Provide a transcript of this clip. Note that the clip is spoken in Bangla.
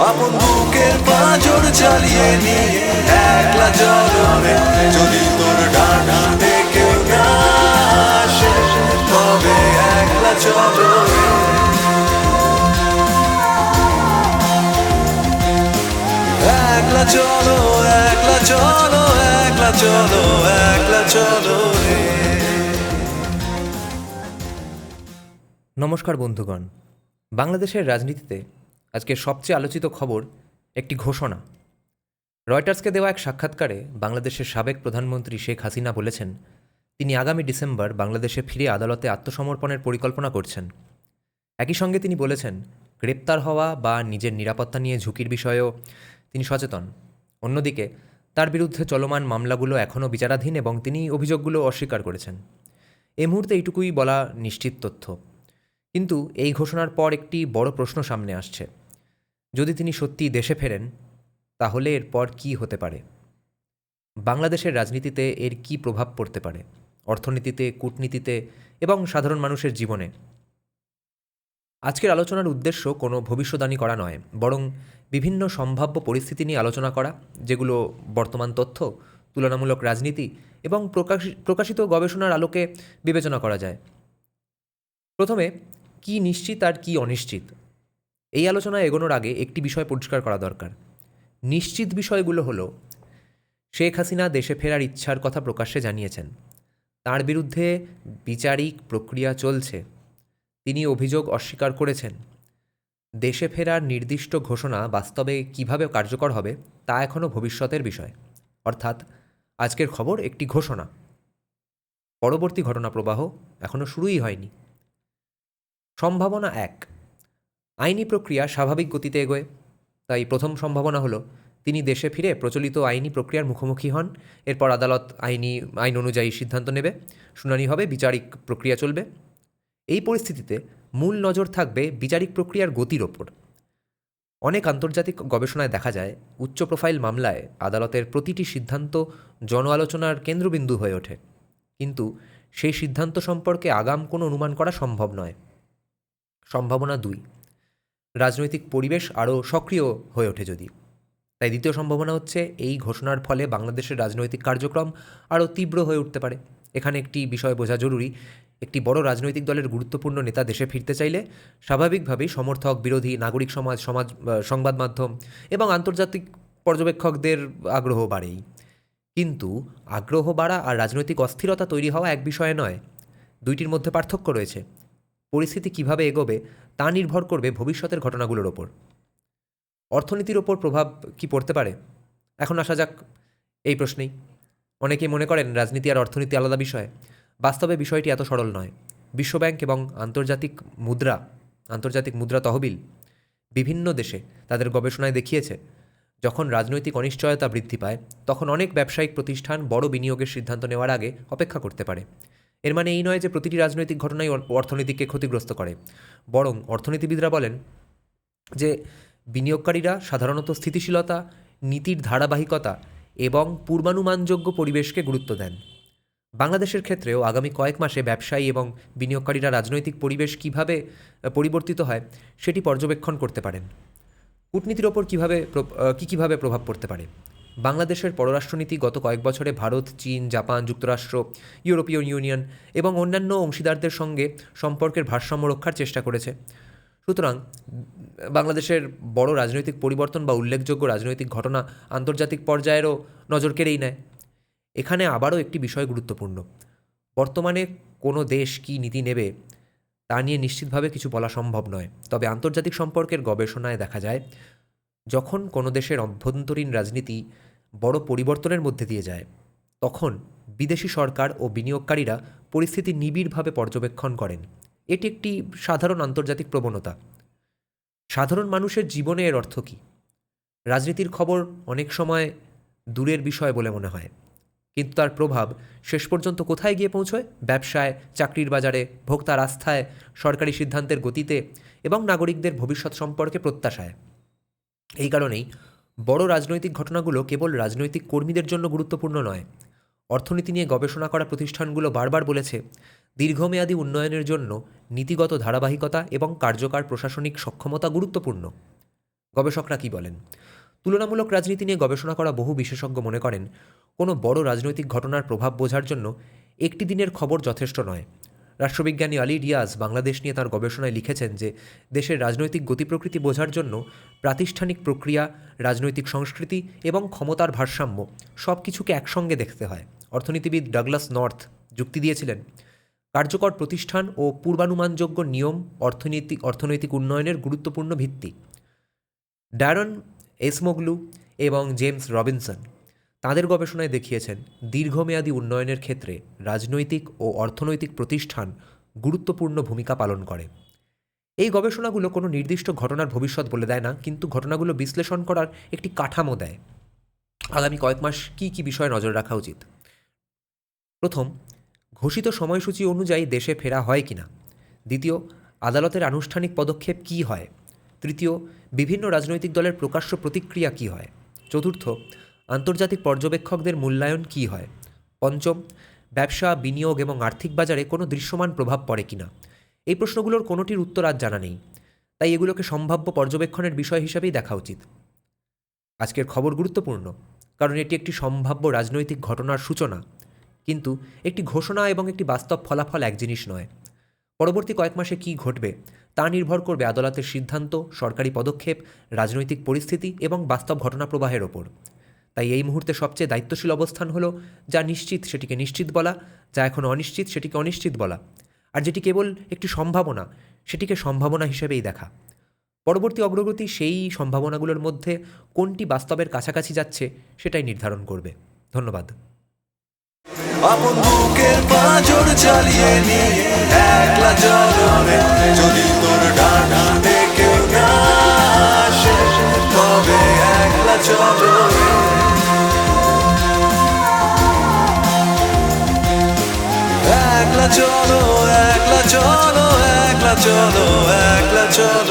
আপন বুকের পাঁজর চালিয়ে নিয়ে একলা চলো রে। যদি তোর ডানাতে কেউ না আসে তবে একলা চলো রে। একলা চলো, একলা চলো, একলা চলো, একলা চলো রে। নমস্কার বন্ধুগণ, বাংলাদেশের রাজনীতিতে আজকে সবচেয়ে আলোচিত খবর একটি ঘোষণা। রয়টার্সকে দেওয়া এক সাক্ষাৎকারে বাংলাদেশের সাবেক প্রধানমন্ত্রী শেখ হাসিনা বলেছেন তিনি আগামী ডিসেম্বর বাংলাদেশে ফিরে আদালতে আত্মসমর্পণের পরিকল্পনা করছেন। একই সঙ্গে তিনি বলেছেন গ্রেপ্তার হওয়া বা নিজের নিরাপত্তা নিয়ে ঝুঁকির বিষয়েও তিনি সচেতন। অন্যদিকে তার বিরুদ্ধে চলমান মামলাগুলো এখনও বিচারাধীন এবং তিনি অভিযোগগুলো অস্বীকার করেছেন। এই মুহূর্তে এইটুকুই বলা নিশ্চিত তথ্য। কিন্তু এই ঘোষণার পর একটি বড় প্রশ্ন সামনে আসছে। যদি তিনি সত্যি দেশে ফেরেন তাহলে এরপর কী হতে পারে? বাংলাদেশের রাজনীতিতে এর কী প্রভাব পড়তে পারে, অর্থনীতিতে, কূটনীতিতে এবং সাধারণ মানুষের জীবনে? আজকের আলোচনার উদ্দেশ্য কোনো ভবিষ্যদ্বাণী করা নয়, বরং বিভিন্ন সম্ভাব্য পরিস্থিতি নিয়ে আলোচনা করা, যেগুলো বর্তমান তথ্য, তুলনামূলক রাজনীতি এবং প্রকাশিত গবেষণার আলোকে বিবেচনা করা যায়। প্রথমে, কি নিশ্চিত আর কি অনিশ্চিত? এই আলোচনায় এগোনোর আগে একটি বিষয় পরিষ্কার করা দরকার। নিশ্চিত বিষয়গুলো হলো শেখ হাসিনা দেশে ফেরার ইচ্ছার কথা প্রকাশ্যে জানিয়েছেন, তার বিরুদ্ধে বিচারিক প্রক্রিয়া চলছে, তিনি অভিযোগ অস্বীকার করেছেন। দেশে ফেরার নির্দিষ্ট ঘোষণা বাস্তবে কিভাবে কার্যকর হবে তা এখনও ভবিষ্যতের বিষয়। অর্থাৎ আজকের খবর একটি ঘোষণা, পরবর্তী ঘটনা প্রবাহ এখনও শুরুই হয়নি। সম্ভাবনা 1, আইনি প্রক্রিয়া স্বাভাবিক গতিতে এগোয়। তাই প্রথম সম্ভাবনা হলো তিনি দেশে ফিরে প্রচলিত আইনি প্রক্রিয়ার মুখোমুখি হন। এরপর আদালত আইন অনুযায়ী সিদ্ধান্ত নেবে, শুনানি হবে, বিচারিক প্রক্রিয়া চলবে। এই পরিস্থিতিতে মূল নজর থাকবে বিচারিক প্রক্রিয়ার গতির ওপর। অনেক আন্তর্জাতিক গবেষণায় দেখা যায় উচ্চ প্রোফাইল মামলায় আদালতের প্রতিটি সিদ্ধান্ত জন আলোচনার কেন্দ্রবিন্দু হয়ে ওঠে, কিন্তু সেই সিদ্ধান্ত সম্পর্কে আগাম কোনো অনুমান করা সম্ভব নয়। সম্ভাবনা 2, রাজনৈতিক পরিবেশ আরও সক্রিয় হয়ে ওঠে যদি। তাই দ্বিতীয় সম্ভাবনা হচ্ছে এই ঘোষণার ফলে বাংলাদেশের রাজনৈতিক কার্যক্রম আরও তীব্র হয়ে উঠতে পারে। এখানে একটি বিষয় বোঝা জরুরি, একটি বড় রাজনৈতিক দলের গুরুত্বপূর্ণ নেতা দেশে ফিরতে চাইলে স্বাভাবিকভাবেই সমর্থক, বিরোধী, নাগরিক সমাজ, সংবাদ মাধ্যম এবং আন্তর্জাতিক পর্যবেক্ষকদের আগ্রহ বাড়েই। কিন্তু আগ্রহ বাড়া আর রাজনৈতিক অস্থিরতা তৈরি হওয়া এক বিষয়ে নয়, দুইটির মধ্যে পার্থক্য রয়েছে। পরিস্থিতি কিভাবে এগোবে তা নির্ভর করবে ভবিষ্যতের ঘটনাগুলোর ওপর। অর্থনীতির ওপর প্রভাব কি পড়তে পারে? এখন আসা যাক এই প্রশ্নেই। অনেকেই মনে করেন রাজনীতি আর অর্থনীতি আলাদা বিষয়। বাস্তবে বিষয়টি এত সরল নয়। বিশ্বব্যাংক এবং আন্তর্জাতিক মুদ্রা তহবিল বিভিন্ন দেশে তাদের গবেষণায় দেখিয়েছে যখন রাজনৈতিক অনিশ্চয়তা বৃদ্ধি পায় তখন অনেক ব্যবসায়িক প্রতিষ্ঠান বড় বিনিয়োগের সিদ্ধান্ত নেওয়ার আগে অপেক্ষা করতে পারে। এর মানে এই নয় যে প্রতিটি রাজনৈতিক ঘটনাই অর্থনীতিকে ক্ষতিগ্রস্ত করে, বরং অর্থনীতিবিদরা বলেন যে বিনিয়োগকারীরা সাধারণত স্থিতিশীলতা, নীতির ধারাবাহিকতা এবং পূর্বানুমানযোগ্য পরিবেশকে গুরুত্ব দেন। বাংলাদেশের ক্ষেত্রেও আগামী কয়েক মাসে ব্যবসায়ী এবং বিনিয়োগকারীরা রাজনৈতিক পরিবেশ কিভাবে পরিবর্তিত হয় সেটি পর্যবেক্ষণ করতে পারেন। কূটনীতির ওপর কীভাবে প্রভাব পড়তে পারে? বাংলাদেশের পররাষ্ট্রনীতি গত কয়েক বছরে ভারত, চীন, জাপান, যুক্তরাষ্ট্র, ইউরোপীয় ইউনিয়ন এবং অন্যান্য অংশীদারদের সঙ্গে সম্পর্কের ভারসাম্য রক্ষার চেষ্টা করেছে। সুতরাং বাংলাদেশের বড় রাজনৈতিক পরিবর্তন বা উল্লেখযোগ্য রাজনৈতিক ঘটনা আন্তর্জাতিক পর্যায়েরও নজর কেড়েই নেয়। এখানে আবারও একটি বিষয় গুরুত্বপূর্ণ। বর্তমানে কোনো দেশ কী নীতি নেবে তা নিয়ে নিশ্চিতভাবে কিছু বলা সম্ভব নয়। তবে আন্তর্জাতিক সম্পর্কের গবেষণায় দেখা যায় যখন কোনো দেশের অভ্যন্তরীণ রাজনীতি বড় পরিবর্তনের মধ্যে দিয়ে যায় তখন বিদেশি সরকার ও বিনিয়োগকারীরা পরিস্থিতি নিবিড়ভাবে পর্যবেক্ষণ করেন। এটি একটি সাধারণ আন্তর্জাতিক প্রবণতা। সাধারণ মানুষের জীবনে এর অর্থ কী? রাজনীতির খবর অনেক সময় দূরের বিষয় বলে মনে হয়, কিন্তু তার প্রভাব শেষ পর্যন্ত কোথায় গিয়ে পৌঁছয়? ব্যবসায়, চাকরির বাজারে, ভোক্তার আস্থায়, সরকারি সিদ্ধান্তের গতিতে এবং নাগরিকদের ভবিষ্যৎ সম্পর্কে প্রত্যাশায়। এই কারণেই বড় রাজনৈতিক ঘটনাগুলো কেবল রাজনৈতিক কর্মীদের জন্য গুরুত্বপূর্ণ নয়। অর্থনীতি নিয়ে গবেষণা করা প্রতিষ্ঠানগুলো বারবার বলেছে দীর্ঘমেয়াদী উন্নয়নের জন্য নীতিগত ধারাবাহিকতা এবং কার্যকর প্রশাসনিক সক্ষমতা গুরুত্বপূর্ণ। গবেষকরা কি বলেন? তুলনামূলক রাজনীতি নিয়ে গবেষণা করা বহু বিশেষজ্ঞ মনে করেন কোনো বড় রাজনৈতিক ঘটনার প্রভাব বোঝার জন্য একটি দিনের খবর যথেষ্ট নয়। রাষ্ট্রবিজ্ঞানী আলী রিয়াজ বাংলাদেশ নিয়ে তার গবেষণায় লিখেছেন যে দেশের রাজনৈতিক গতি প্রকৃতি বোঝার জন্য প্রাতিষ্ঠানিক প্রক্রিয়া, রাজনৈতিক সংস্কৃতি এবং ক্ষমতার ভারসাম্য সব কিছুকে একসঙ্গে দেখতে হয়। অর্থনীতিবিদ ডাগলাস নর্থ যুক্তি দিয়েছিলেন, কার্যকর প্রতিষ্ঠান ও পূর্বানুমানযোগ্য নিয়ম অর্থনৈতিক উন্নয়নের গুরুত্বপূর্ণ ভিত্তি। ড্যারন এসমোগলু এবং জেমস রবিনসন তাঁদের গবেষণায় দেখিয়েছেন দীর্ঘমেয়াদী উন্নয়নের ক্ষেত্রে রাজনৈতিক ও অর্থনৈতিক প্রতিষ্ঠান গুরুত্বপূর্ণ ভূমিকা পালন করে। এই গবেষণাগুলো কোনো নির্দিষ্ট ঘটনার ভবিষ্যৎ বলে দেয় না, কিন্তু ঘটনাগুলো বিশ্লেষণ করার একটি কাঠামো দেয়। আগামী কয়েক মাস কী কী বিষয়ে নজর রাখা উচিত? প্রথম, ঘোষিত সময়সূচি অনুযায়ী দেশে ফেরা হয় কিনা। দ্বিতীয়, আদালতের আনুষ্ঠানিক পদক্ষেপ কী হয়। তৃতীয়, বিভিন্ন রাজনৈতিক দলের প্রকাশ্য প্রতিক্রিয়া কী হয়। চতুর্থ, আন্তর্জাতিক পর্যবেক্ষকদের মূল্যায়ন কী হয়। পঞ্চম, ব্যবসা, বিনিয়োগ এবং আর্থিক বাজারে কোনো দৃশ্যমান প্রভাব পড়ে কিনা। এই প্রশ্নগুলোর কোনোটির উত্তর আজ জানা নেই, তাই এগুলোকে সম্ভাব্য পর্যবেক্ষণের বিষয় হিসাবেই দেখা উচিত। আজকের খবর গুরুত্বপূর্ণ কারণ এটি একটি সম্ভাব্য রাজনৈতিক ঘটনার সূচনা, কিন্তু একটি ঘোষণা এবং একটি বাস্তব ফলাফল এক জিনিস নয়। পরবর্তী কয়েক মাসে কী ঘটবে তা নির্ভর করবে আদালতের সিদ্ধান্ত, সরকারি পদক্ষেপ, রাজনৈতিক পরিস্থিতি এবং বাস্তব ঘটনা প্রবাহের ওপর। তাই এই মুহূর্তে সবচেয়ে দায়িত্বশীল অবস্থান হলো যা নিশ্চিত সেটিকে নিশ্চিত বলা, যা এখন অনিশ্চিত সেটিকে অনিশ্চিত বলা, আর যেটি কেবল একটি সম্ভাবনা সেটিকে সম্ভাবনা হিসেবেই দেখা। পরবর্তী অগ্রগতি সেই সম্ভাবনাগুলোর মধ্যে কোনটি বাস্তবের কাছাকাছি যাচ্ছে সেটাই নির্ধারণ করবে। ধন্যবাদ। আপন বুকের পাঁজর চালিয়ে নিয়ে একলা চলবে, যদি তোর ডানাতে কেউ না আসে তবে একলা চলবে। একলা চলো, একলা চলো, একলা চলো, একলা চলো।